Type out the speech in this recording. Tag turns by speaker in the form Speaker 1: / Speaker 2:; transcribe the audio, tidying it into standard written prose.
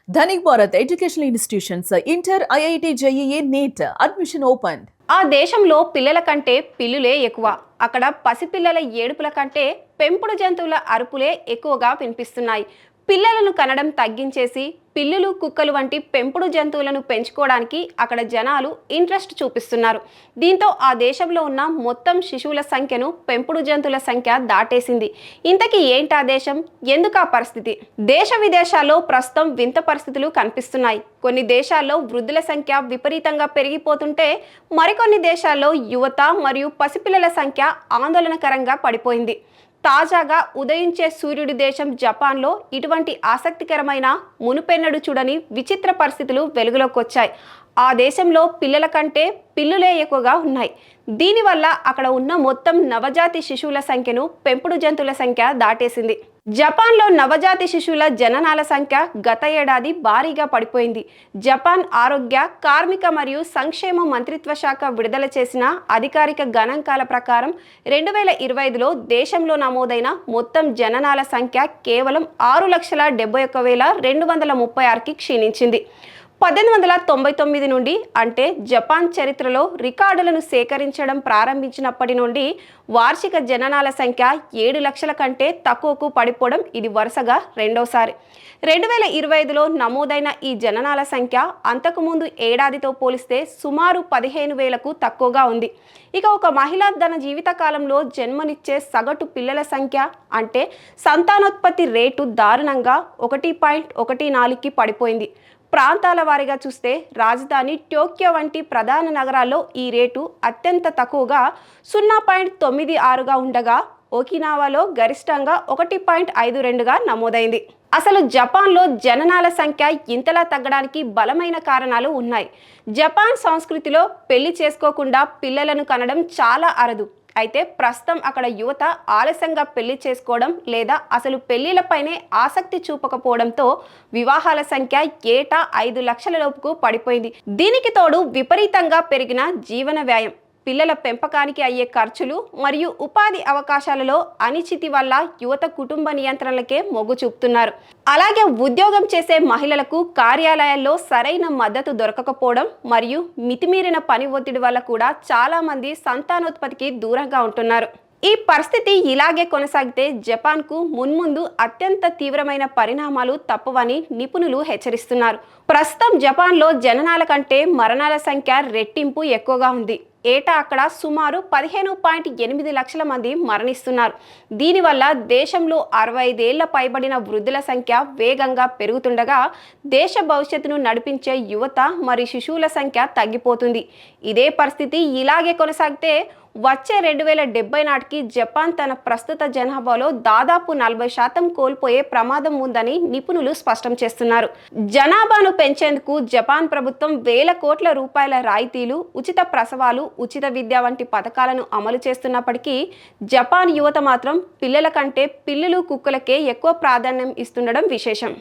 Speaker 1: Dhanik Bharat educational institutions inter IIT JEE NEET admission open.
Speaker 2: ఆ దేశంలో పిల్లల కంటే పిల్లులే ఎక్కువ. అక్కడ పసిపిల్లల ఏడుపుల కంటే పెంపుడు జంతువుల అరుపులే ఎక్కువగా వినిపిస్తున్నాయి. పిల్లలను కనడం తగ్గించేసి పిల్లులు, కుక్కలు వంటి పెంపుడు జంతువులను పెంచుకోవడానికి అక్కడ జనాలు ఇంట్రెస్ట్ చూపిస్తున్నారు. దీంతో ఆ దేశంలో ఉన్న మొత్తం శిశువుల సంఖ్యను పెంపుడు జంతువుల సంఖ్య దాటేసింది. ఇంతకీ ఏంటి ఆ దేశం? ఎందుకు ఆ పరిస్థితి? దేశ విదేశాల్లో ప్రస్తుతం వింత పరిస్థితులు కనిపిస్తున్నాయి. కొన్ని దేశాల్లో వృద్ధుల సంఖ్య విపరీతంగా పెరిగిపోతుంటే మరికొన్ని దేశాల్లో యువత మరియు పసిపిల్లల సంఖ్య ఆందోళనకరంగా పడిపోయింది. తాజాగా ఉదయించే సూర్యుడి దేశం జపాన్లో ఇటువంటి ఆసక్తికరమైన మునుపెన్నడు చూడని విచిత్ర పరిస్థితులు వెలుగులోకి వచ్చాయి. ఆ దేశంలో పిల్లల కంటే పిల్లులే ఎక్కువగా ఉన్నాయి. దీనివల్ల అక్కడ ఉన్న మొత్తం నవజాతి శిశువుల సంఖ్యను పెంపుడు జంతువుల సంఖ్య దాటేసింది. జపాన్లో నవజాతి శిశువుల జననాల సంఖ్య గత ఏడాది భారీగా పడిపోయింది. జపాన్ ఆరోగ్య, కార్మిక మరియు సంక్షేమ మంత్రిత్వ శాఖ విడుదల చేసిన అధికారిక గణాంకాల ప్రకారం 2025లో దేశంలో నమోదైన మొత్తం జననాల సంఖ్య కేవలం 6,71,236కి క్షీణించింది. 1899 నుండి, అంటే జపాన్ చరిత్రలో రికార్డులను సేకరించడం ప్రారంభించినప్పటి నుండి వార్షిక జననాల సంఖ్య 7 లక్షల కంటే తక్కువకు పడిపోవడం ఇది వరుసగా రెండోసారి. 2025లో నమోదైన ఈ జననాల సంఖ్య అంతకుముందు ఏడాదితో పోలిస్తే సుమారు 15,000కు తక్కువగా ఉంది. ఇక ఒక మహిళ తన జీవితకాలంలో జన్మనిచ్చే సగటు పిల్లల సంఖ్య, అంటే సంతానోత్పత్తి రేటు దారుణంగా 1.14కి పడిపోయింది. ప్రాంతాల వారీగా చూస్తే రాజధాని టోక్యో వంటి ప్రధాన నగరాల్లో ఈ రేటు అత్యంత తక్కువగా 0.96గా ఉండగా ఓకినావాలో గరిష్టంగా 1.52గా నమోదైంది. అసలు జపాన్లో జననాల సంఖ్య ఇంతలా తగ్గడానికి బలమైన కారణాలు ఉన్నాయి. జపాన్ సంస్కృతిలో పెళ్లి చేసుకోకుండా పిల్లలను కనడం చాలా అరుదు. అయితే ప్రస్తుతం అక్కడ యువత ఆలస్యంగా పెళ్లి చేసుకోవడం లేదా అసలు పెళ్లిళ్లపైనే ఆసక్తి చూపకపోవడంతో వివాహాల సంఖ్య ఏటా 5 లక్షల లోపుకు పడిపోయింది. దీనికి తోడు విపరీతంగా పెరిగిన జీవన వ్యయం, పిల్లల పెంపకానికి అయ్యే ఖర్చులు మరియు ఉపాధి అవకాశాలలో అనిశ్చితి వల్ల యువత కుటుంబ నియంత్రణలకే మొగ్గు చూపుతున్నారు. అలాగే ఉద్యోగం చేసే మహిళలకు కార్యాలయాల్లో సరైన మద్దతు దొరకకపోవడం మరియు మితిమీరిన పని ఒత్తిడి వల్ల కూడా చాలా మంది సంతానోత్పత్తికి దూరంగా ఉంటున్నారు. ఈ పరిస్థితి ఇలాగే కొనసాగితే జపాన్కు మున్ముందు అత్యంత తీవ్రమైన పరిణామాలు తప్పవని నిపుణులు హెచ్చరిస్తున్నారు. ప్రస్తుతం జపాన్లో జననాల కంటే మరణాల సంఖ్య రెట్టింపు ఎక్కువగా ఉంది. ఏటా అక్కడ సుమారు 15.8 లక్షల మంది మరణిస్తున్నారు. దీనివల్ల దేశంలో 65 ఏళ్ల పైబడిన వృద్ధుల సంఖ్య వేగంగా పెరుగుతుండగా దేశ భవిష్యత్తును నడిపించే యువత మరియు శిశువుల సంఖ్య తగ్గిపోతుంది. ఇదే పరిస్థితి ఇలాగే కొనసాగితే వచ్చే 2070 నాటికి జపాన్ తన ప్రస్తుత జనాభాలో దాదాపు 40% కోల్పోయే ప్రమాదం ఉందని నిపుణులు స్పష్టం చేస్తున్నారు. జనాభాను పెంచేందుకు జపాన్ ప్రభుత్వం వేల కోట్ల రూపాయల రాయితీలు, ఉచిత ప్రసవాలు, ఉచిత విద్య వంటి పథకాలను అమలు చేస్తున్నప్పటికీ జపాన్ యువత మాత్రం పిల్లల కంటే పిల్లులు, కుక్కలకే ఎక్కువ ప్రాధాన్యం ఇస్తుండడం విశేషం.